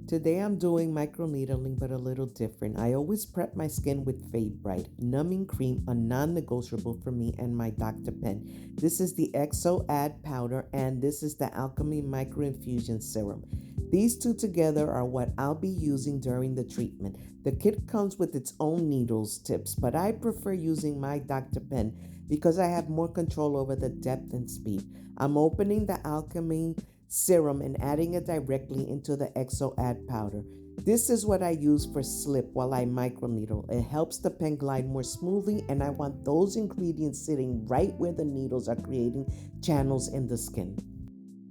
Today I'm doing microneedling but a little different. I always prep my skin with Fade Bright, numbing cream, a non-negotiable for me and my Dr. Pen. This is the Exo-AD Powder and this is the Alquemi Micro-Infusion Serum. These two together are what I'll be using during the treatment. The kit comes with its own needles tips, but I prefer using my Dr. Pen because I have more control over the depth and speed. I'm opening the Alchemy serum and adding it directly into the Exo-AD powder. This is what I use for slip while I microneedle. It helps the pen glide more smoothly, and I want those ingredients sitting right where the needles are creating channels in the skin.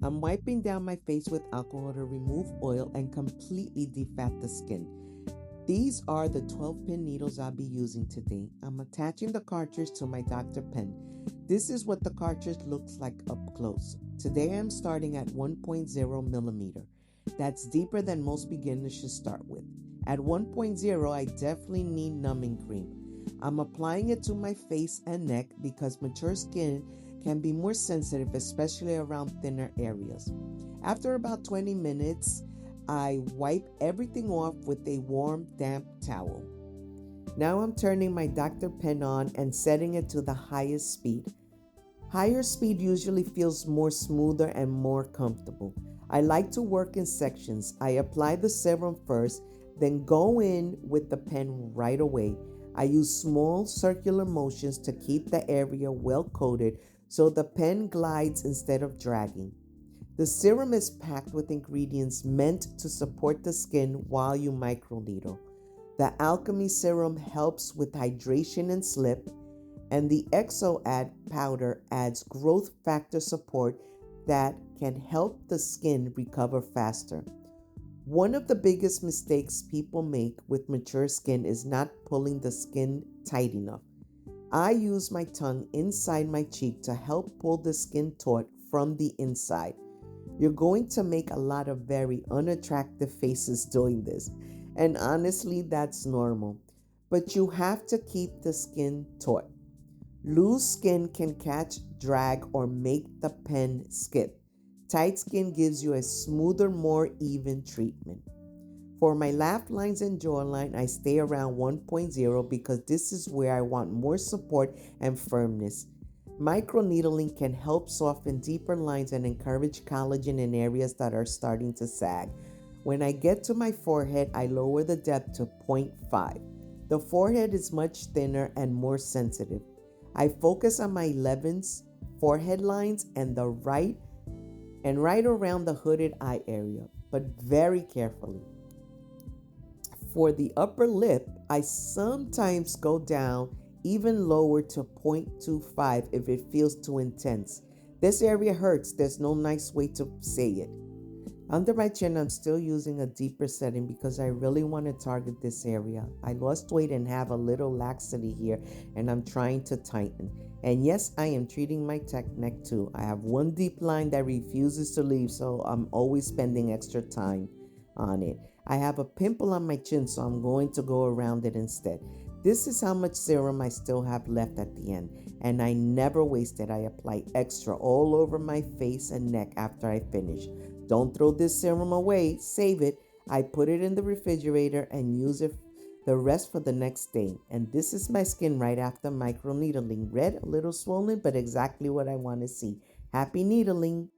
I'm wiping down my face with alcohol to remove oil and completely defat the skin. These are the 12-pin needles I'll be using today. I'm attaching the cartridge to my Dr. Pen. This is what the cartridge looks like up close. Today I'm starting at 1.0 millimeter. That's deeper than most beginners should start with. At 1.0, I definitely need numbing cream. I'm applying it to my face and neck because mature skin can be more sensitive, especially around thinner areas. After about 20 minutes, I wipe everything off with a warm, damp towel. Now I'm turning my Dr. Pen on and setting it to the highest speed. Higher speed usually feels more smoother and more comfortable. I like to work in sections. I apply the serum first, then go in with the pen right away. I use small circular motions to keep the area well coated so the pen glides instead of dragging. The serum is packed with ingredients meant to support the skin while you microneedle. The Alchemy serum helps with hydration and slip, and the Exo-AD powder adds growth factor support that can help the skin recover faster. One of the biggest mistakes people make with mature skin is not pulling the skin tight enough. I use my tongue inside my cheek to help pull the skin taut from the inside. You're going to make a lot of very unattractive faces doing this, and honestly, that's normal. But you have to keep the skin taut. Loose skin can catch, drag, or make the pen skip. Tight skin gives you a smoother, more even treatment. For my laugh lines and jawline, I stay around 1.0 because this is where I want more support and firmness. Microneedling can help soften deeper lines and encourage collagen in areas that are starting to sag. When I get to my forehead, I lower the depth to 0.5. The forehead is much thinner and more sensitive. I focus on my 11s, forehead lines, and right around the hooded eye area, but very carefully. For the upper lip, I sometimes go down even lower to 0.25 if it feels too intense. This area hurts, there's no nice way to say it. Under my chin, I'm still using a deeper setting because I really want to target this area. I lost weight and have a little laxity here, and I'm trying to tighten. And yes, I am treating my neck too. I have one deep line that refuses to leave, so I'm always spending extra time on it. I have a pimple on my chin, so I'm going to go around it instead. This is how much serum I still have left at the end, and I never waste it. I apply extra all over my face and neck after I finish. Don't throw this serum away, save it. I put it in the refrigerator and use it the rest for the next day. And this is my skin right after microneedling. Red, a little swollen, but exactly what I want to see. Happy needling!